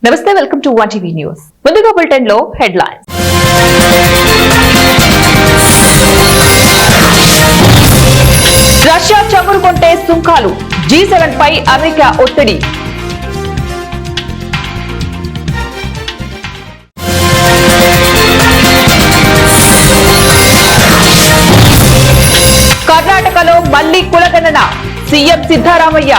నమస్తే, welcome to 1TV news. ముందుగా bulletin లో హెడ్లైన్స్. రష్యా చమురు కొంటే సుంకాలు, G7 పై అమెరికా ఒత్తిడి. కర్ణాటకలో మళ్లీ కులగణన, సీఎం సిద్ధరామయ్య.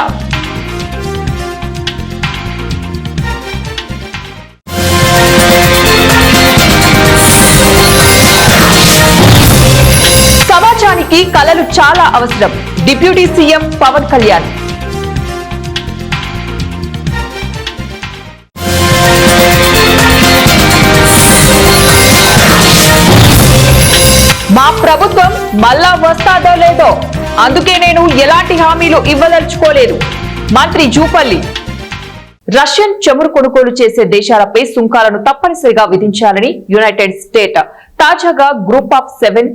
సమాజానికి కళలు చాలా అవసరం, డిప్యూటీ సీఎం పవన్ కళ్యాణ్. మా ప్రభుత్వం మళ్ళా వస్తాదో లేదో, అందుకే నేను ఎలాంటి హామీలు ఇవ్వదలుచుకోలేదు, మంత్రి జూపల్లి. రష్యన్ చమురు కొనుగోలు చేసే దేశాలపై సుంకాలను తప్పనిసరిగా విధించాలని యునైటెడ్ స్టేట్స్ తాజాగా గ్రూప్ ఆఫ్ 7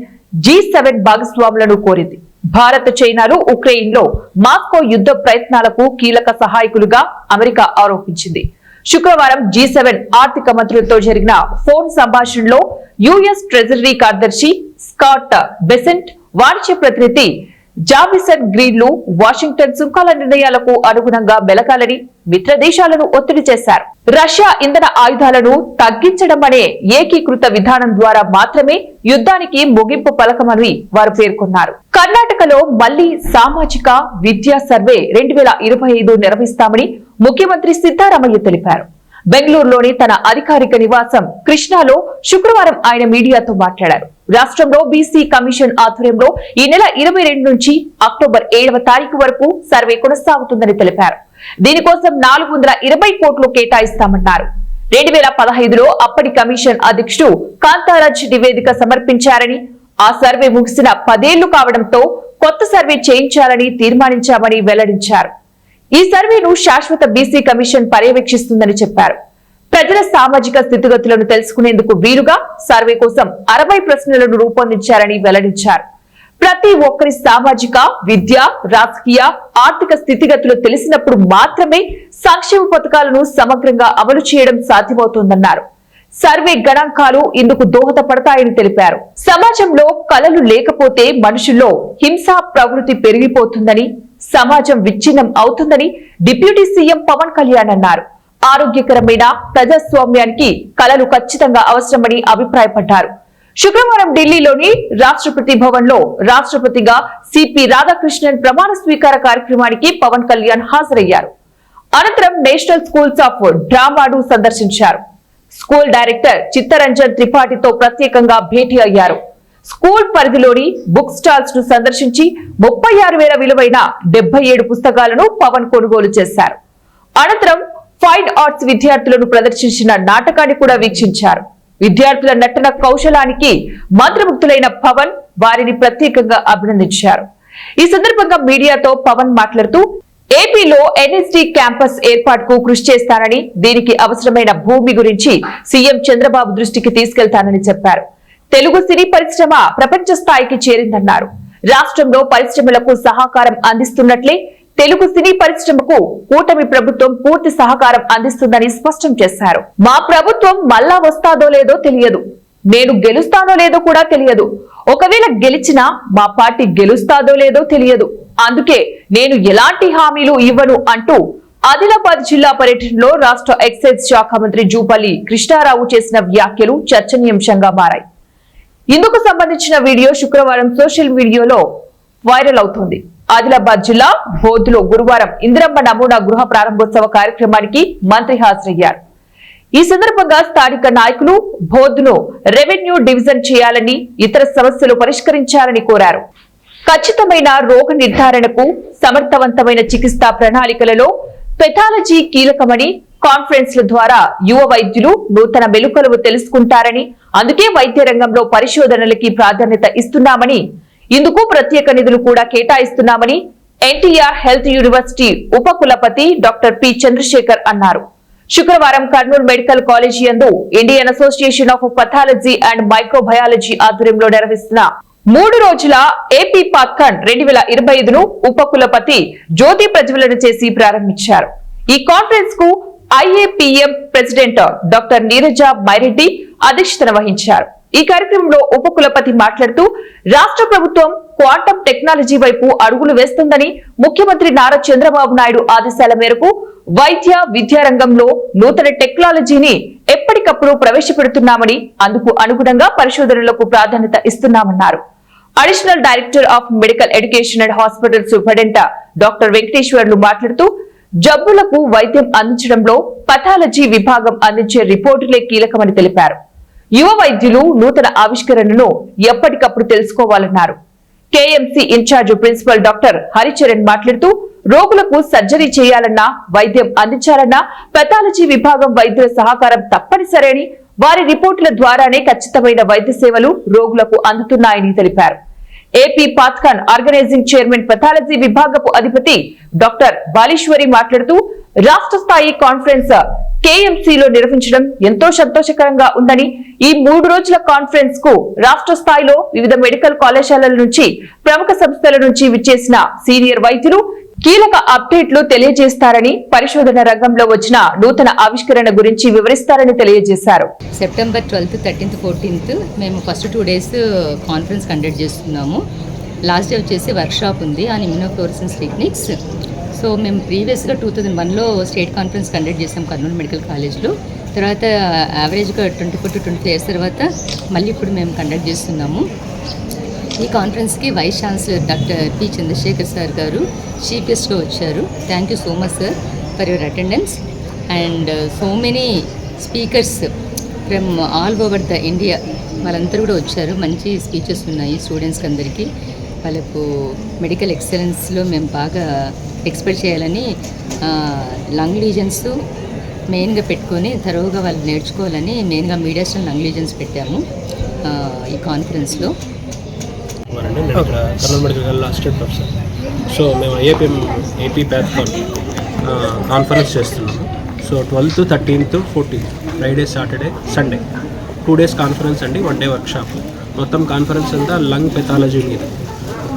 G7 భాగస్వాములను కోరింది. భారత్, చైనాలు ఉక్రెయిన్ లో మాస్కో యుద్ధ ప్రయత్నాలకు కీలక సహాయకులుగా అమెరికా ఆరోపించింది. శుక్రవారం G7 ఆర్థిక మంత్రులతో జరిగిన ఫోన్ సంభాషణలో యుఎస్ ట్రెజరీ కార్యదర్శి స్కాట్ బెసెంట్, వాణిజ్య ప్రతినిధి జావిసన్ గ్రీన్లు వాషింగ్టన్ సుంకాల నిర్ణయాలకు అనుగుణంగా మెలకాలని మిత్ర దేశాలను ఒత్తిడి చేశారు. రష్యా ఇంధన ఆయుధాలను తగ్గించడం అనే ఏకీకృత విధానం ద్వారా మాత్రమే యుద్ధానికి ముగింపు పలకమని వారు పేర్కొన్నారు. కర్ణాటకలో మళ్లీ సామాజిక విద్యా సర్వే 2025 నిర్వహిస్తామని ముఖ్యమంత్రి సిద్ధరామయ్య తెలిపారు. బెంగళూరులోని తన అధికారిక నివాసం కృష్ణాలో శుక్రవారం ఆయన మీడియాతో మాట్లాడారు. రాష్ట్రంలో బీసీ కమిషన్ ఆధ్వర్యంలో ఈ నెల 22 నుంచి అక్టోబర్ 7వ తారీఖు వరకు సర్వే కొనసాగుతుందని తెలిపారు. దీనికోసం 420 కోట్లు కేటాయిస్తామన్నారు. 2015లో అప్పటి కమిషన్ అధ్యక్షుడు కాంతారాజ్ నివేదిక సమర్పించారని, ఆ సర్వే ముగిసిన 10 ఏళ్లు కావడంతో కొత్త సర్వే చేయించాలని తీర్మానించామని వెల్లడించారు. ఈ సర్వేను శాశ్వత బీసీ కమిషన్ పర్యవేక్షిస్తుందని చెప్పారు. ప్రజల సామాజిక స్థితిగతులను తెలుసుకునేందుకు వీలుగా సర్వే కోసం 60 ప్రశ్నలను రూపొందించారని వెల్లడించారు. ప్రతి ఒక్కరి సామాజిక, విద్య, రాజకీయ, ఆర్థిక స్థితిగతులు తెలిసినప్పుడు మాత్రమే సంక్షేమ పథకాలను సమగ్రంగా అమలు చేయడం సాధ్యమవుతోందన్నారు. సర్వే గణాంకాలు ఇందుకు దోహదపడతాయని తెలిపారు. సమాజంలో కళలు లేకపోతే మనుషుల్లో హింసా ప్రవృత్తి పెరిగిపోతుందని, సమాజం విచ్ఛిన్నం అవుతుందని డిప్యూటీ సీఎం పవన్ కళ్యాణ్ అన్నారు. ఆరోగ్యకరమైన ప్రజాస్వామ్యానికి కళలు ఖచ్చితంగా అవసరమని అభిప్రాయపడ్డారు. శుక్రవారం ఢిల్లీలోని రాష్ట్రపతి భవన్ లో రాష్ట్రపతిగా సిపి రాధాకృష్ణన్ ప్రమాణ స్వీకార కార్యక్రమానికి పవన్ కళ్యాణ్ హాజరయ్యారు. అనంతరం నేషనల్ స్కూల్స్ ఆఫ్ డ్రామాను సందర్శించారు. స్కూల్ డైరెక్టర్ చిత్తరంజన్ త్రిపాఠితో ప్రత్యేకంగా భేటీ అయ్యారు. స్కూల్ పరిధిలోని బుక్ స్టాల్స్ ను సందర్శించి 36,000 విలువైన 77 పుస్తకాలను పవన్ కొనుగోలు చేశారు. అనంతరం ఫైన్ ఆర్ట్స్ విద్యార్థులను ప్రదర్శించిన నాటకాన్ని కూడా వీక్షించారు. విద్యార్థుల నటన కౌశలానికి మంత్రముగ్ధులైన పవన్ వారిని ప్రత్యేకంగా అభినందించారు. ఈ సందర్భంగా మీడియాతో పవన్ మాట్లాడుతూ, ఏపీలో ఎన్ఎస్డి క్యాంపస్ ఏర్పాటుకు కృషి చేస్తానని, దీనికి అవసరమైన భూమి గురించి సీఎం చంద్రబాబు దృష్టికి తీసుకెళ్తానని చెప్పారు. తెలుగు సినీ పరిశ్రమ ప్రపంచ స్థాయికి చేరిందన్నారు. రాష్ట్రంలో పరిశ్రమలకు సహకారం అందిస్తున్నట్లే తెలుగు సినీ పరిశ్రమకు కూటమి ప్రభుత్వం పూర్తి సహకారం అందిస్తుందని స్పష్టం చేశారు. మా ప్రభుత్వం మళ్ళా వస్తాదో లేదో తెలియదు, నేను గెలుస్తానో లేదో కూడా తెలియదు, ఒకవేళ గెలిచినా మా పార్టీ గెలుస్తాదో లేదో తెలియదు, అందుకే నేను ఎలాంటి హామీలు ఇవ్వను అంటూ ఆదిలాబాద్ జిల్లా పర్యటనలో రాష్ట్ర ఎక్సైజ్ శాఖ మంత్రి జూపల్లి కృష్ణారావు చేసిన వ్యాఖ్యలు చర్చనీయాంశంగా మారాయి. ఇందుకు సంబంధించిన వీడియో శుక్రవారం సోషల్ మీడియాలో వైరల్ అవుతోంది. ఆదిలాబాద్ జిల్లా బోధులో గురువారం ఇందిరమ్మ నమూనా గృహ ప్రారంభోత్సవ కార్యక్రమానికి మంత్రి హాజరయ్యారు. ఈ సందర్భంగా స్థానిక నాయకులు బోధును రెవెన్యూ డివిజన్ చేయాలని, ఇతర సమస్యలు పరిష్కరించాలని కోరారు. ఖచ్చితమైన రోగ నిర్ధారణకు సమర్థవంతమైన చికిత్సా ప్రణాళికలలో పెథాలజీ కీలకమని, కాన్ఫరెన్స్ల ద్వారా యువ వైద్యులు నూతన మెలుకలు తెలుసుకుంటారని, అందుకే వైద్య రంగంలో పరిశోధనలకి ప్రాధాన్యత ఇస్తున్నామని, ఇందుకు ప్రత్యేక నిధులు కూడా కేటాయిస్తున్నామని ఎన్టీఆర్ హెల్త్ యూనివర్సిటీ ఉపకులపతి డాక్టర్ పి చంద్రశేఖర్ అన్నారు. శుక్రవారం కర్నూలు మెడికల్ కాలేజీ యందు Indian association of pathology and microbiology ఆధ్వర్యంలో నిర్వహిస్తున్న 3 రోజుల ఏపీ పాత్కాన్ 2025ను ఉపకులపతి జ్యోతి ప్రజ్వలన చేసి ప్రారంభించారు. ఈ కాన్ఫరెన్స్ కు IAPM ప్రెసిడెంట్ డాక్టర్ నీరజ మైరెడ్డి అధ్యక్షతన వహించారు. ఈ కార్యక్రమంలో ఉపకులపతి మాట్లాడుతూ రాష్ట్ర ప్రభుత్వం క్వాంటం టెక్నాలజీ వైపు అడుగులు వేస్తుందని, ముఖ్యమంత్రి నారా చంద్రబాబు నాయుడు ఆదేశాల మేరకు వైద్య విద్యా రంగంలో నూతన టెక్నాలజీని ఎప్పటికప్పుడు ప్రవేశపెడుతున్నామని, అందుకు అనుగుణంగా పరిశోధనలకు ప్రాధాన్యత ఇస్తున్నామన్నారు. Additional director of medical education and hospital superintendent doctor Venkateswarlu మాట్లాడుతూ జబ్బులకు వైద్యం అందించడంలో పథాలజీ విభాగం అందించే రిపోర్టులే కీలకమని తెలిపారు. యువ వైద్యులు నూతన ఆవిష్కరణను ఎప్పటికప్పుడు తెలుసుకోవాలన్నారు. KMC in charge principal doctor Haricharan మాట్లాడుతూ రోగులకు సర్జరీ చేయాలన్నా, వైద్యం అందించాలన్నా పెథాలజీ విభాగం వైద్యుల సహకారం తప్పనిసరి అని, వారి రిపోర్టుల ద్వారానే ఖచ్చితమైన వైద్య సేవలు రోగులకు అందుతున్నాయని తెలిపారు. ఏపీ పాత్కాన్ ఆర్గనైజింగ్ చైర్మన్ పెథాలజీ విభాగపు అధిపతి డాక్టర్ బాలీశ్వరి మాట్లాడుతూ రాష్ట్ర స్థాయి కాన్ఫరెన్స్ కేఎంసీలో నిర్వహించడం ఎంతో సంతోషకరంగా ఉందని, ఈ 3 రోజుల కాన్ఫరెన్స్ కు రాష్ట్ర స్థాయిలో వివిధ మెడికల్ కళాశాలల నుంచి, ప్రముఖ సంస్థల నుంచి విచ్చేసిన సీనియర్ వైద్యులు కీలక అప్డేట్లు తెలియజేస్తారని, పరిశోధన రంగంలో వచ్చిన నూతన ఆవిష్కరణ గురించి వివరిస్తారని తెలియజేశారు. సెప్టెంబర్ 12th, 13th, 14th మేము ఫస్ట్ 2 days కాన్ఫరెన్స్ కండక్ట్ చేస్తున్నాము. లాస్ట్ డే వచ్చేసి వర్క్షాప్ ఉంది ఆన్ ఇమ్యునోఫ్లోరెసెన్స్ టెక్నిక్స్. సో మేము ప్రీవియస్గా 2001లో స్టేట్ కాన్ఫరెన్స్ కండక్ట్ చేసాం కర్నూలు మెడికల్ కాలేజ్లో. తర్వాత యావరేజ్గా 24 to 25 years తర్వాత మళ్ళీ ఇప్పుడు మేము కండక్ట్ చేస్తున్నాము. ఈ కాన్ఫరెన్స్కి vice chancellor doctor P Chandrasekhar sir గారు చీఫ్ గెస్ట్గా వచ్చారు. Thank you so much sir for your attendance and so many speakers from all over the India. వాళ్ళందరూ కూడా వచ్చారు. మంచి స్పీచెస్ ఉన్నాయి స్టూడెంట్స్కి అందరికీ. వాళ్ళకు మెడికల్ ఎక్సలెన్స్లో మేము బాగా ఎక్స్పెక్ట్ చేయాలని, లంగ్ లీజన్స్ మెయిన్గా పెట్టుకొని తరువుగా వాళ్ళు నేర్చుకోవాలని మెయిన్గా మీడియాస్లో లంగ్ లీజన్స్ పెట్టాము ఈ కాన్ఫరెన్స్లో. నేను ఇక్కడ Kurnool medical assistant professor. So మేము ఏపీ ప్యాథ్కాన్ కాన్ఫరెన్స్ చేస్తున్నాము. So 12th, 13th, 14th Friday, Saturday, Sunday 2 days conference అండి, 1 day వర్క్షాప్. మొత్తం కాన్ఫరెన్స్ అంతా లంగ్ పెథాలజీ మీద.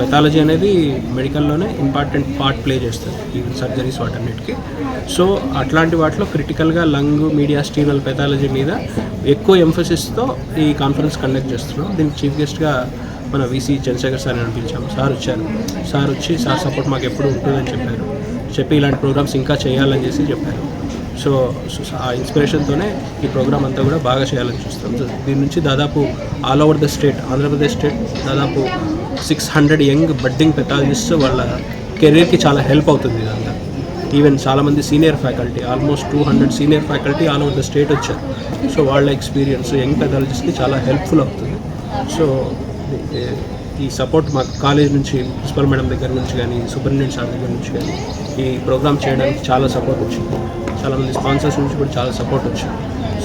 పెథాలజీ అనేది మెడికల్లోనే ఇంపార్టెంట్ పార్ట్ ప్లే చేస్తుంది, ఈవెన్ సర్జరీస్ వాటన్నిటికీ. సో అట్లాంటి వాటిలో క్రిటికల్గా లంగ్, మీడియాస్టీనల్ పెథాలజీ మీద ఎక్కువ ఎంఫసిస్తో ఈ కాన్ఫరెన్స్ కండక్ట్ చేస్తున్నాం. దీనికి చీఫ్ గెస్ట్గా మన వీసీ చంద్రశేఖర్ సార్ అనిపించాము. సార్ వచ్చారు. సార్ వచ్చి సార్ సపోర్ట్ మాకు ఎప్పుడు ఉంటుందని చెప్పి ఇలాంటి ప్రోగ్రామ్స్ ఇంకా చేయాలని చెప్పారు. సో ఆ ఇన్స్పిరేషన్తోనే ఈ ప్రోగ్రామ్ అంతా కూడా బాగా చేయాలని చూస్తాం. దీని నుంచి దాదాపు all over the state, Andhra Pradesh state దాదాపు 600 యంగ్ బడ్డింగ్ పెథాలజిస్ట్ వాళ్ళ కెరీర్కి చాలా హెల్ప్ అవుతుంది ఇదంతా. ఈవెన్ చాలామంది senior faculty, almost 200 senior faculty all over the state వచ్చారు. సో వాళ్ళ ఎక్స్పీరియన్స్ యంగ్ పెథాలజిస్ట్కి చాలా హెల్ప్ఫుల్ అవుతుంది. సో ఈ సపోర్ట్ మా కాలేజ్ నుంచి, ప్రిన్సిపల్ మేడం దగ్గర నుంచి కానీ, సూపరింటెండెంట్ సార్ దగ్గర నుంచి కానీ ఈ ప్రోగ్రామ్ చేయడానికి చాలా సపోర్ట్ వచ్చింది. చాలామంది స్పాన్సర్స్ నుంచి కూడా చాలా సపోర్ట్ వచ్చింది.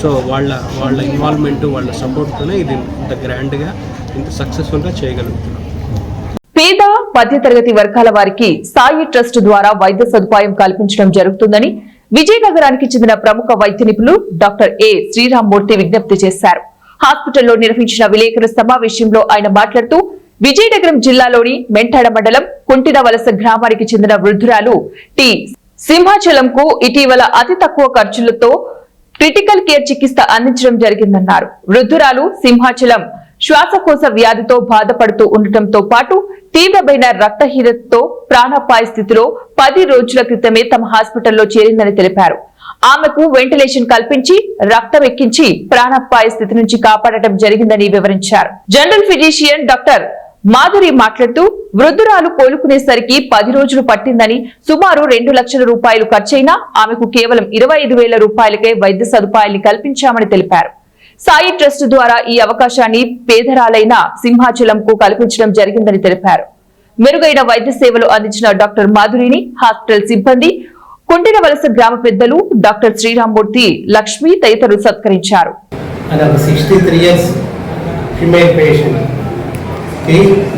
సో వాళ్ళ ఇన్వాల్వ్మెంట్, వాళ్ళ సపోర్ట్తోనే ఇది ఇంత గ్రాండ్గా, ఇంత సక్సెస్ఫుల్గా చేయగలుగుతున్నాం. పేద మధ్యతరగతి వర్గాల వారికి సాయి ట్రస్ట్ ద్వారా వైద్య సదుపాయం కల్పించడం జరుగుతుందని విజయనగరానికి చెందిన ప్రముఖ వైద్య నిపుణులు డాక్టర్ ఏ శ్రీరామ్మూర్తి విజ్ఞప్తి చేశారు. హాస్పిటల్లో నిర్వహించిన విలేకరుల సమావేశంలో ఆయన మాట్లాడుతూ విజయనగరం జిల్లాలోని మెంటాడ మండలం కుంటిన వలస గ్రామానికి చెందిన వృద్ధురాలు టి సింహాచలంకు ఇటీవల అతి తక్కువ ఖర్చులతో క్రిటికల్ కేర్ చికిత్స అందించడం జరిగిందన్నారు. వృద్ధురాలు సింహాచలం శ్వాసకోశ వ్యాధితో బాధపడుతూ ఉండటంతో పాటు తీవ్రమైన రక్తహీనతతో ప్రాణాపాయ స్థితిలో 10 రోజుల క్రితమే తమ హాస్పిటల్లో చేరిందని తెలిపారు. ఆమెకు వెంటిలేషన్ కల్పించి రక్తం ఎక్కించి ప్రాణాపాయ స్థితి నుంచి కాపాడటం జరిగిందని వివరించారు. జనరల్ ఫిజిషియన్ డాక్టర్ మాధురి మాట్లాడుతూ వృద్ధురాలు కోలుకునేసరికి 10 రోజులు పట్టిందని, సుమారు 2 లక్షల రూపాయలు ఖర్చైనా ఆమెకు కేవలం 25,000 రూపాయలకే వైద్య సదుపాయాన్ని కల్పించామని తెలిపారు. సాయి ట్రస్ట్ ద్వారా ఈ అవకాశాన్ని పేదరాలైన సింహాచలంకు కల్పించడం జరిగిందని తెలిపారు. మెరుగైన వైద్య సేవలు అందించిన డాక్టర్ మాధురిని హాస్పిటల్ సిబ్బంది, కుంటిన వలస గ్రామ పెద్దలు డాక్టర్ శ్రీరామ్మూర్తి, లక్ష్మి తదితరులు సత్కరించారు.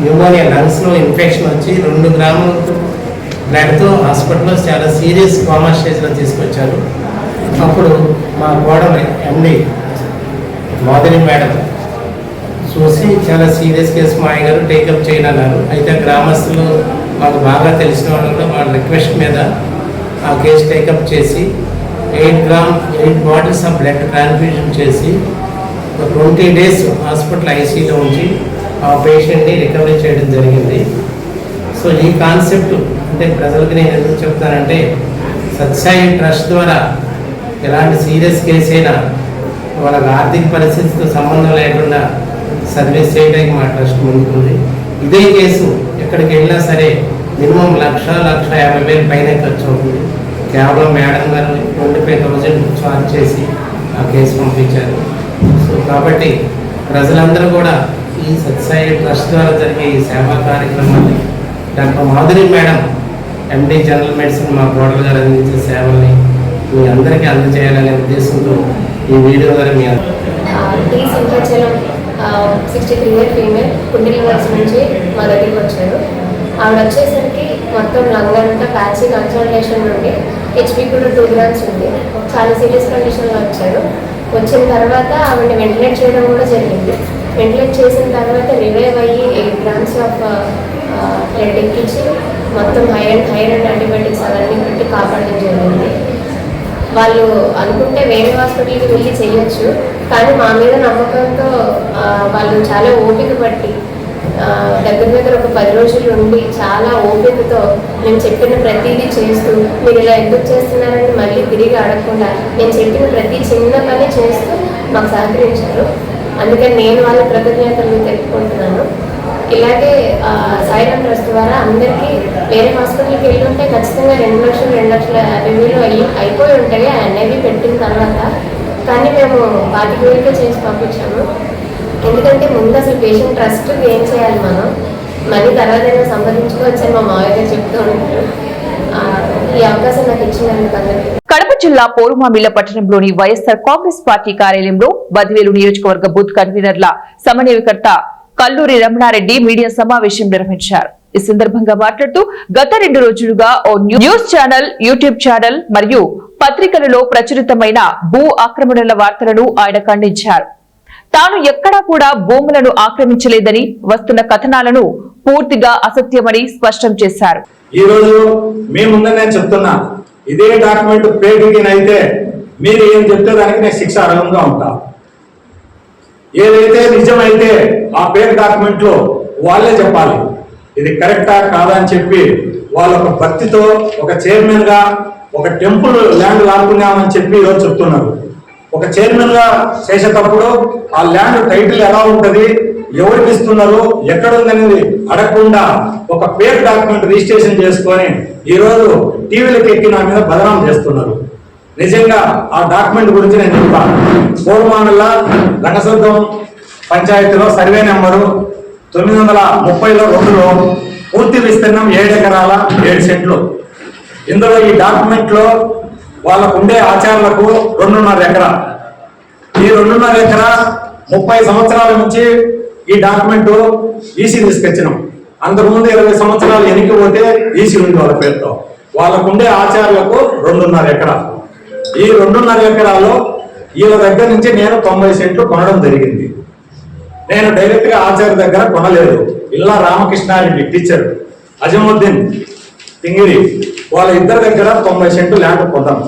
న్యూమోనియా లంగ్స్ లో ఇన్ఫెక్షన్ వచ్చి 2 గ్రాముల బ్లడ్తో హాస్పిటల్లో చాలా సీరియస్ కోమా స్టేజ్లో తీసుకొచ్చారు. అప్పుడు మా గోడల ఎండి మాధురి మేడం చూసి చాలా సీరియస్ కేసు మా ఆయన గారు టేకప్ చేయనన్నారు. అయితే గ్రామస్తులు మాకు బాగా తెలిసిన వాళ్ళు కూడా వాళ్ళ రిక్వెస్ట్ మీద ఆ కేసు టేకప్ చేసి 8 బాటిల్స్ ఆఫ్ బ్లడ్ ట్రాన్స్ఫ్యూజన్ చేసి 20 డేస్ హాస్పిటల్ ఐసీలో ఉంచి ఆ పేషెంట్ని రికవరీ చేయడం జరిగింది. సో ఈ కాన్సెప్ట్ అంటే ప్రజలకు నేను ఎందుకు చెప్తానంటే, సత్సాయి ట్రస్ట్ ద్వారా ఎలాంటి సీరియస్ కేసు అయినా వాళ్ళకి ఆర్థిక పరిస్థితితో సంబంధం లేకుండా సర్వీస్ చేయడానికి మా ట్రస్ట్ ముందుకుంది. ఇదే కేసు ఎక్కడికి వెళ్ళినా సరే మినిమం 1,50,000 పైన ఖర్చు అవుతుంది. కేవలం మేడం గారు 25,000 చార్జ్ చేసి ఆ కేసు పంపించారు. సో కాబట్టి ప్రజలందరూ కూడా ఈ సత్సాయి ట్రస్ట్ ద్వారా జరిగే ఈ సేవా కార్యక్రమాన్ని డాక్టర్ మాధురి మేడం ఎండి జనరల్ మెడిసిన్ మా కోడలు గారు అందించే సేవల్ని మీ అందరికీ అందజేయాలనే ఉద్దేశంతో ఈ వీడియో ద్వారా మీ 63 ఇయర్ ఫీమేల్ కుండిలివర్స్ నుంచి మా దగ్గరికి వచ్చారు. ఆవిడ వచ్చేసరికి మొత్తం లంగ్ అంతా ప్యాచీ కన్సల్టేషన్ నుండి హెచ్పీ కూడా 2 గ్రామ్స్ ఉంది. చాలా సీరియస్ కండిషన్లో వచ్చారు. వచ్చిన తర్వాత ఆవిడని వెంటిలేట్ చేయడం కూడా జరిగింది. వెంటిలేట్ చేసిన తర్వాత రివైవ్ అయ్యి 8 గ్రామ్స్ ఆఫ్ బ్లడ్ ఎక్కించి మొత్తం హైర్ అండ్ యాంటీబయాటిక్స్ అవన్నీ పెట్టి కాపాడడం జరిగింది. వాళ్ళు అనుకుంటే వేరే హాస్పిటల్కి వెళ్ళి చేయొచ్చు, కానీ మా మీద నమ్మకంతో వాళ్ళు చాలా ఓపిక పట్టి దగ్గర ఒక 10 రోజులు ఉండి చాలా ఓపికతో మేము చెప్పిన ప్రతిదీ చేస్తూ, మీరు ఇలా ఎందుకు చేస్తున్నారని మళ్ళీ తిరిగి అడగకుండా నేను చెప్పిన ప్రతి చిన్న పని చేస్తూ మాకు సహకరించారు. అందుకని నేను వాళ్ళ కృతజ్ఞతలు తెలుపుకుంటున్నాను. ఇలాగే సాయిరామ్ ట్రస్ట్ ద్వారా అందరికీ వేరే హాస్పిటల్కి వెళ్ళి ఉంటే ఖచ్చితంగా 2,50,000 అయిపోయి ఉంటాయి అనేవి పెట్టిన తర్వాత. కానీ మేము 25,000 చేసి పంపించాము. ఎందుకంటే ముందు అసలు పేషెంట్ ట్రస్ట్ ఏం చేయాలి, మనం మనీ తర్వాత సంపాదించుకోవచ్చు అని మా మావయ్య గారు చెప్తూ ఉంటారు. ఈ అవకాశం నాకు ఇచ్చినందుకు అందరికీ. కడప జిల్లా పోరుమామిళ్ల పట్టణంలోని వైఎస్ఆర్ కాంగ్రెస్ పార్టీ కార్యాలయంలో బదివేలు నియోజకవర్గ బూత్ కన్వీనర్ల సమన్వయకర్త కల్లూరి రమణారెడ్డి మీడియా సమావేశం నిర్వహించారు. ఈ సందర్భంగా మాట్లాడుతూ గత 2 రోజులుగా ఓ న్యూస్ ఛానల్, యూట్యూబ్ ఛానల్ మరియు పత్రికలలో ప్రచురితమైన భూ ఆక్రమణల వార్తలను ఆయన ఖండించారు. తాను ఎక్కడా కూడా భూములను ఆక్రమించలేదని, వస్తున్న కథనాలను పూర్తిగా అసత్యమని స్పష్టం చేశారు. ఈ రోజు మీ ముందు నేను చెప్తున్నా, ఇదే డాక్యుమెంట్ పేకింగ్ అయితే మీరు ఏం చెప్తే దానికి నేను శిక్ష అర్హంగా ఉంటా. ఏదైతే నిజమైతే ఆ పేరు డాక్యుమెంట్ లో వాళ్ళే చెప్పాలి ఇది కరెక్టా కాదా అని చెప్పి వాళ్ళ ఒక భక్తితో ఒక చైర్మన్ గా ఒక టెంపుల్ ల్యాండ్ లాక్కున్నామని చెప్పి ఈరోజు చెప్తున్నారు. ఒక చైర్మన్ గా చేసేటప్పుడు ఆ ల్యాండ్ టైటిల్ ఎలా ఉంటది, ఎవరికి ఇస్తున్నారు, ఎక్కడ ఉందనేది అడగకుండా ఒక పేరు డాక్యుమెంట్ రిజిస్ట్రేషన్ చేసుకొని ఈరోజు టీవీలకు ఎక్కి నా మీద బదనాం చేస్తున్నారు. నిజంగా ఆ డాక్యుమెంట్ గురించి నేను చెప్తాను. పోరుమామిళ్ల రంగశుద్ధం పంచాయతీలో సర్వే నెంబరు 930లో 2లో పూర్తి విస్తీర్ణం 7 ఎకరాల 7 సెంట్లు. ఇందులో ఈ డాక్యుమెంట్ లో వాళ్ళకు ఉండే ఆచారాలకు 2.5 ఎకరా. ఈ 2.5 ఎకరా 30 సంవత్సరాల నుంచి ఈ డాక్యుమెంట్ ఈసీ తీసుకొచ్చినాం. అంతకుముందు 20 సంవత్సరాలు వెనక్కి పోతే ఈసీ ఉంది వాళ్ళ పేరుతో. వాళ్ళకు ఉండే ఆచారాలకు 2.5 ఎకరా. ఈ 2.5 ఎకరాల్లో వీళ్ళ దగ్గర నుంచి నేను 90 సెంట్లు కొనడం జరిగింది. నేను డైరెక్ట్ గా ఆచార్య దగ్గర కొనలేదు. ఇల్లా రామకృష్ణారెడ్డి టీచర్, అజముద్దీన్ తింగిరి వాళ్ళ ఇద్దరి దగ్గర 90 సెంట్లు ల్యాండ్ కొన్నాను.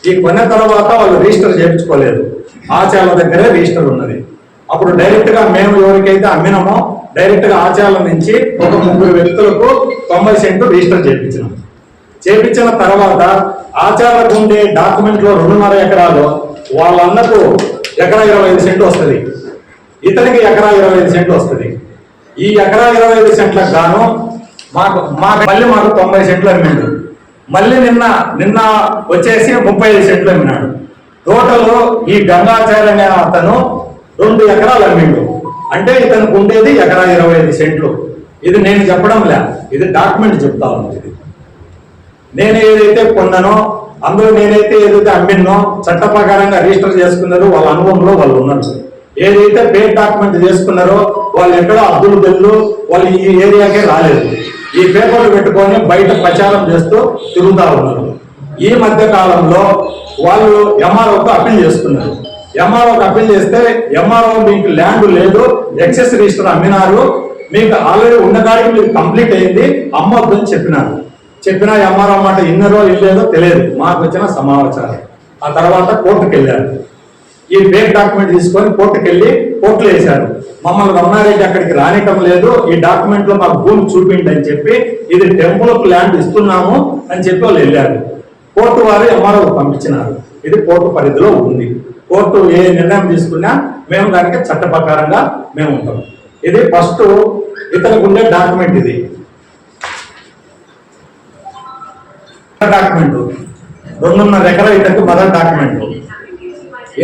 ఈ కొన్న తర్వాత వాళ్ళు రిజిస్టర్ చేయించుకోలేదు, ఆచార్యుల దగ్గరే రిజిస్టర్ ఉన్నది. అప్పుడు డైరెక్ట్ గా మేము ఎవరికైతే అమ్మినామో డైరెక్ట్ గా ఆచార్యుల నుంచి ఒక 3 వ్యక్తులకు 90 సెంట్లు రిజిస్టర్ చేయించినాం. చేయించిన తర్వాత ఆచార్యులకు ఉండే డాక్యుమెంట్ లో 2.5 ఎకరాలు వాళ్ళ అన్నకు ఎకరా 25 సెంట్లు వస్తుంది, ఇతనికి ఎకరా 25 సెంట్లు వస్తుంది. ఈ ఎకరా 25 సెంట్లకు గాను మాకు మళ్ళీ 90 సెంట్లు అమ్మిండు. మళ్ళీ నిన్న వచ్చేసి 35 సెంట్లు అమ్మినాడు. టోటల్ ఈ గంగాచార్య అనే అతను 2 ఎకరాలు అమ్మిండు. అంటే ఇతనికి ఉండేది ఎకరా 25 సెంట్లు. ఇది నేను చెప్పడం లే, ఇది డాక్యుమెంట్ చెప్తా ఉంది. నేను ఏదైతే కొన్నానో అందులో నేనైతే ఏదైతే అమ్మినో చట్ట ప్రకారంగా రిజిస్టర్ చేసుకున్నారో వాళ్ళ అనుభవంలో వాళ్ళు ఉన్నారు. ఏదైతే పేడ్ డాక్యుమెంట్ చేసుకున్నారో వాళ్ళు ఎక్కడో అద్దులు బెల్లు వాళ్ళు ఈ ఏరియాకే రాలేదు. ఈ పేపర్లు పెట్టుకొని బయట ప్రచారం చేస్తూ తిరుగుతూ ఉన్నారు. ఈ మధ్య కాలంలో వాళ్ళు ఎంఆర్ఓకు అప్పీల్ చేసుకున్నారు. ఎంఆర్ఓకి అప్పీల్ చేస్తే ఎంఆర్ఓ మీకు ల్యాండ్ లేదు, ఎక్సెస్ రిజిస్టర్ అమ్మినారు, మీకు ఆల్రెడీ ఉన్నదానికి మీకు కంప్లీట్ అయింది, అమ్మొద్దు అని చెప్పినారు. చెప్పినా ఎంఆర్ఓ మాట ఇన్నరో ఇల్లేదో తెలియదు. మాకు వచ్చిన సమాచారం ఆ తర్వాత కోర్టుకు వెళ్ళారు. ఈ ఫేక్ డాక్యుమెంట్ తీసుకొని కోర్టుకు వెళ్ళి కోర్టులో వేశారు. మమ్మల్ని రమణారెడ్డి అక్కడికి రానిటం లేదు, ఈ డాక్యుమెంట్ లో మాకు భూమి చూపిండి అని చెప్పి ఇది టెంపుల్ ల్యాండ్ ఇస్తున్నాము అని చెప్పి వాళ్ళు వెళ్ళారు. కోర్టు వారు ఎంఆర్ఓ పంపించినారు. ఇది కోర్టు పరిధిలో ఉంది. కోర్టు ఏ నిర్ణయం తీసుకున్నా మేము దానికి చట్ట ప్రకారంగా మేము ఉంటాం. ఇది ఫస్ట్ ఇతనికి ఉండే డాక్యుమెంట్. ఇది డాక్యుమెంట్ 2.5 ఎకరా ఇతనికి మదర్ డాక్యుమెంట్.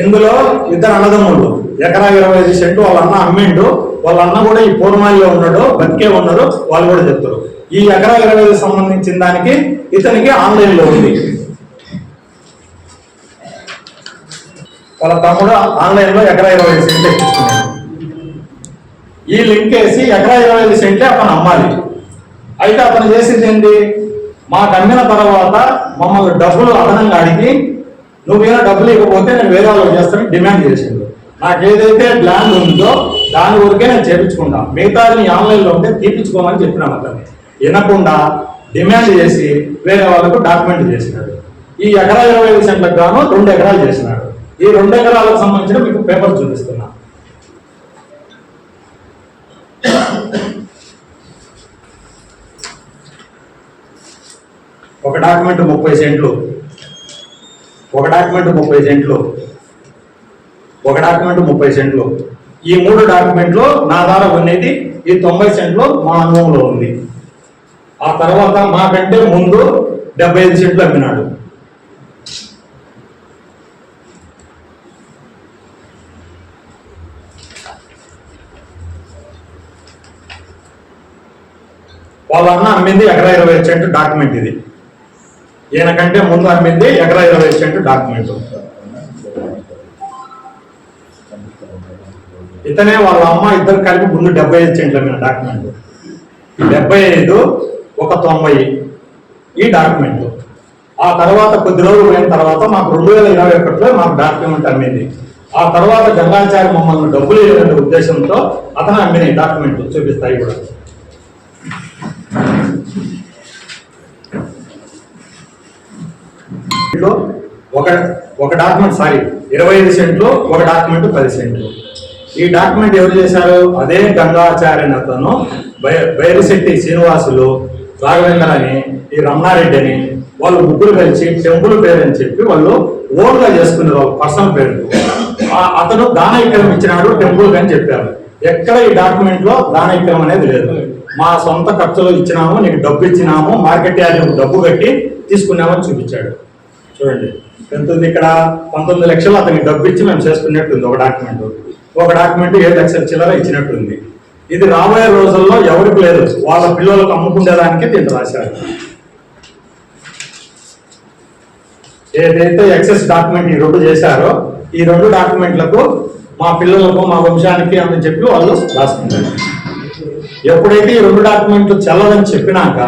ఇందులో ఇద్దరు అన్నదమ్ముళ్ళు ఎకరా 25 సెంటు వాళ్ళ అన్న అమ్మిండు. వాళ్ళ అన్న కూడా ఈ పూర్మాయిలో ఉన్నాడు, బతికే ఉన్నారు, వాళ్ళు కూడా చెప్తారు. ఈ ఎకరా 25 సంబంధించిన దానికి ఇతనికి ఆన్లైన్ లో ఉంది. వాళ్ళ తమ్ముడు ఆన్లైన్ లో ఎకరా 25 సెంట్లు ఎక్కించుకున్నాడు. ఈ లింక్ వేసి ఎకరా 25 సెంట్లే అతను అమ్మాలి. అయితే అతను చేసింది ఏంటి, మాకు అమ్మిన తర్వాత మమ్మల్ని డబ్బులు అదనంగా అడిగి నువ్వేనా డబ్బులు ఇవ్వకపోతే నేను వేరే వాళ్ళు చేస్తానని డిమాండ్ చేసిండు. నాకు ఏదైతే ల్యాండ్ ఉందో దాని వరకే నేను చేయించుకున్నా, మిగతా నీ ఆన్లైన్లో ఉంటే తీపించుకోమని చెప్పినాను. అతన్ని వినకుండా డిమాండ్ చేసి వేరే వాళ్ళకు డాక్యుమెంట్ చేసినాడు. ఈ ఎకరా 25 సెంట్లకు గాను 2 ఎకరాలు చేసినాడు. ఈ 2 ఎకరాలకు సంబంధించిన మీకు పేపర్ చూపిస్తున్నా. ఒక డాక్యుమెంట్ 30 సెంట్లు, ఒక డాక్యుమెంట్ 30 సెంట్లు, ఒక డాక్యుమెంట్ 30 సెంట్లు. ఈ 3 డాక్యుమెంట్లు నా ద్వారా ఉన్నది ఈ 90 సెంట్లు మా అనుభవంలో ఉంది. ఆ తర్వాత మాకంటే ముందు 75 సెంట్లు అమ్మినాడు. వాళ్ళ అన్న అమ్మింది ఎకరా 25 సెంటు డాక్యుమెంట్. ఇది ఈయనకంటే ముందు అమ్మింది ఎకరా 25 సెంటు డాక్యుమెంట్. ఇతనే వాళ్ళ అమ్మ ఇద్దరు కలిపి ముందు 75 సెంట్లు అమ్మిన డాక్యుమెంట్. 75 ఒక 90 ఈ డాక్యుమెంట్. ఆ తర్వాత కొద్ది రోజులు అయిన తర్వాత మాకు 2021లో మాకు డాక్యుమెంట్ అమ్మింది. ఆ తర్వాత గంగాచారి మమ్మల్ని డబ్బులు ఇవ్వాలనే ఉద్దేశంతో అతను అమ్మిన డాక్యుమెంట్ చూపిస్తాయి కూడా. ఒక డాక్యుమెంట్ 25 సెంట్లు, ఒక డాక్యుమెంట్ 10 సెంట్లు. ఈ డాక్యుమెంట్ ఎవరు చేశారు, అదే గంగాచార్య అతను బైరిశెట్టి శ్రీనివాసులు, రాఘవేంద్ర అని, ఈ రమణారెడ్డి అని వాళ్ళు ముగ్గురు కలిసి టెంపుల్ పేరు అని చెప్పి వాళ్ళు ఓన్గా చేసుకున్నారు, పర్సనల్ పేరు. అతను దానైక్యం ఇచ్చినాడు టెంపుల్ అని చెప్పారు. ఎక్కడ ఈ డాక్యుమెంట్ లో దానైక్యం అనేది లేదు. మా సొంత ఖర్చులు ఇచ్చినాము, నీకు డబ్బు ఇచ్చినాము, మార్కెట్ యార్డ్ డబ్బు కట్టి తీసుకున్నామని చూపించాడు. చూడండి ఎంత ఉంది ఇక్కడ, 19 లక్షలు అతనికి డబ్బు ఇచ్చి మేము చేసుకున్నట్టుంది. ఒక డాక్యుమెంట్ 7 లక్షల చిల్లర ఇచ్చినట్టుంది. ఇది రాబోయే రోజుల్లో ఎవరికి లేదు, వాళ్ళ పిల్లలకు అమ్ముకునేదానికి దీన్ని రాశారు. ఏదైతే ఎక్సెస్ డాక్యుమెంట్ ఈ 2 చేశారో ఈ 2 డాక్యుమెంట్లకు మా పిల్లలకు మా వంశానికి అని చెప్పి వాళ్ళు రాసుకుంటారు. ఎప్పుడైతే ఈ 2 డాక్యుమెంట్లు చెల్లదని చెప్పినాక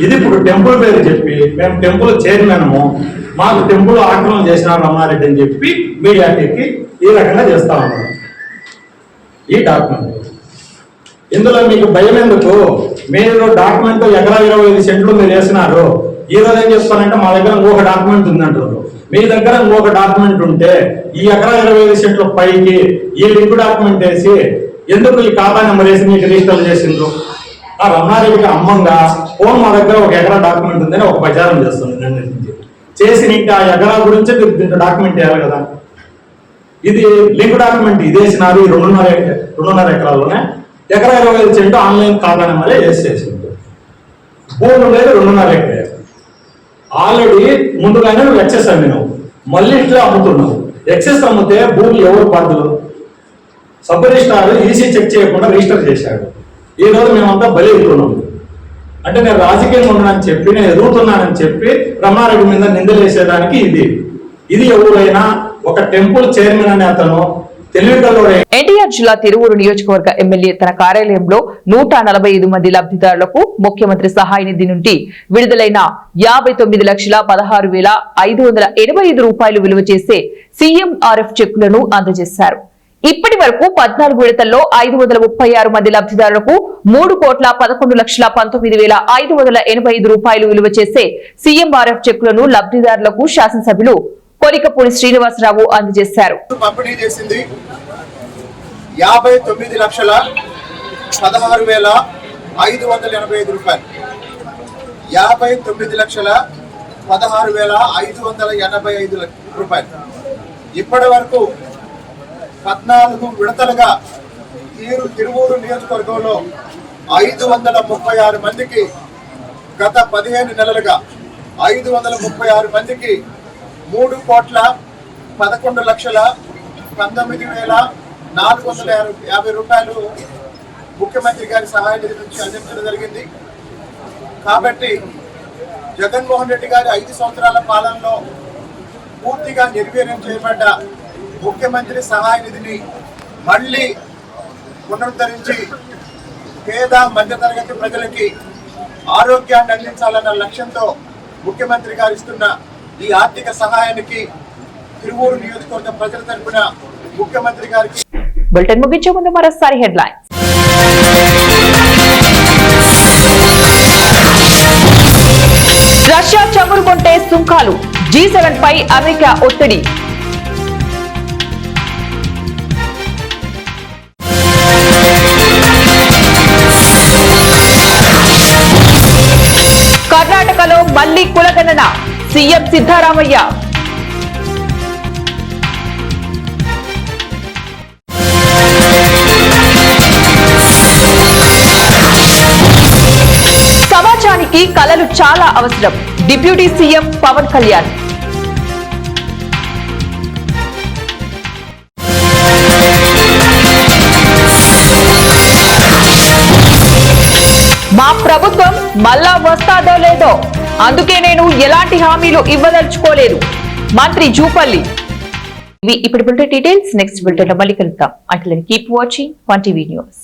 ఇది ఇప్పుడు టెంపుల్ పేరు చెప్పి మేము టెంపుల్ చైర్మన్ము, మాకు టెంపుల్ ఆక్రమణ చేసినారు రమణారెడ్డి అని చెప్పి మీడియాకి ఈ రకంగా చేస్తా ఉన్నారు ఈ డాక్యుమెంట్. ఇందులో మీకు భయం ఎందుకు, మీరు డాక్యుమెంట్ ఎకరా 25 సెంట్లు మీరు వేసినారు. ఈ రోజు ఏం చేస్తానంటే మా దగ్గర ఇంకొక డాక్యుమెంట్ ఉందంటారు. మీ దగ్గర ఇంకొక డాక్యుమెంట్ ఉంటే ఈ ఎకరా 25 సెంట్ల పైకి ఈ లింక్ డాక్యుమెంట్ వేసి ఎందుకు ఈ ఖాతా నెంబర్ వేసి మీకు రిజిస్టర్ చేసిండ్రు. ఆ రమణారెడ్డికి అమ్మంగా ఫోన్ మా దగ్గర ఒక ఎకరా డాక్యుమెంట్ ఉందని ఒక ప్రచారం చేస్తుంది. చేసి ఇంకా ఆ ఎకరా గురించి మీరు దీంట్లో డాక్యుమెంట్ వేయాలి కదా. ఇది లింక్ డాక్యుమెంట్ ఇది వేసినారు. ఈ 2.5 ఎకరాల్లోనే ఎకరా 25 సెంటు ఆన్లైన్ ఖాతా నెంబరే వేసేసింది. భూమి లేదు 2.5 ఎకరా. ఆల్రెడీ ముందుగానే నువ్వు ఎక్సెస్ అమ్మినావు, మళ్ళీ ఇట్లా అమ్ముతున్నావు. ఎక్సెస్ అమ్మితే భూమి ఎవరు బాధ్యులు? సబ్ రిజిస్ట్రార్ ఈసీ చెక్ చేయకుండా రిజిస్టర్ చేశాడు. ఈ రోజు మేమంతా బలి ఎదుగుతున్నాము. అంటే నేను రాజకీయంగా ఉన్నానని చెప్పి, నేను ఎదుగుతున్నానని చెప్పి రమణారెడ్డి మీద నిందలేసేదానికి ఇది ఎవరైనా ఒక టెంపుల్ చైర్మన్ అనే అతను ఎన్టీఆర్ జిల్లా తిరువూరు నియోజకవర్గ ఎమ్మెల్యే తన కార్యాలయంలో 145 మంది లబ్ధిదారులకు ముఖ్యమంత్రి సహాయ నిధి నుండి విడుదలైన 59,16,585 రూపాయలు విలువ చేసే సీఎంఆర్ఎఫ్ చెక్కులను అందజేశారు. ఇప్పటి వరకు 14 విడతల్లో 536 మంది లబ్ధిదారులకు 3,11,19,585 రూపాయలు విలువ చేసే సీఎంఆర్ఎఫ్ చెక్కులను లబ్ధిదారులకు శాసనసభ్యులు గోరికపూడి శ్రీనివాసరావు అందజేశారు. పంపిణీ చేసింది 59,16,585 రూపాయలు. 59,16,585 రూపాయలు. ఇప్పటి వరకు 14 విడతలుగా తిరువూరు నియోజకవర్గంలో 536 మందికి, గత 15 నెలలుగా 536 మందికి 3,11,19,450 రూపాయలు ముఖ్యమంత్రి గారి సహాయ నిధి నుంచి అందించడం జరిగింది. కాబట్టి జగన్మోహన్ రెడ్డి గారి 5 సంవత్సరాల పాలనలో పూర్తిగా నిర్వీర్యం చేయబడ్డ ముఖ్యమంత్రి సహాయ నిధిని మళ్ళీ పునరుద్ధరించి పేద మధ్యతరగతి ప్రజలకి ఆరోగ్యాన్ని అందించాలన్న లక్ష్యంతో ముఖ్యమంత్రి గారు ఇస్తున్న ఈ ఆర్థిక సహాయానికి తిరువూరు నియోజకవర్గ ప్రజల తరపున ముఖ్యమంత్రి గారికి. బులెటిన్ ముగించే ముందు మరోసారి హెడ్లైన్స్. రష్యా చమురు కొంటే సుంకాలు, G7 పై అమెరికా ఒత్తిడి. కర్ణాటకలో మళ్లీ కులగణన, సీఎం సిద్ధరామయ్య. సమాజానికి కళలు చాలా అవసరం, డిప్యూటీ సీఎం పవన్ కళ్యాణ్. మా ప్రభుత్వం మళ్ళా వస్తాదో లేదో, అందుకే నేను ఎలాంటి హామీలు ఇవ్వదలుచుకోలేదు, మంత్రి జూపల్లి. ఇవి ఇప్పుడు బులెటిన్ డీటెయిల్స్. నెక్స్ట్ బులెటిన్ లో మళ్ళీ కలుద్దాం. Until then keep watching 1TV news.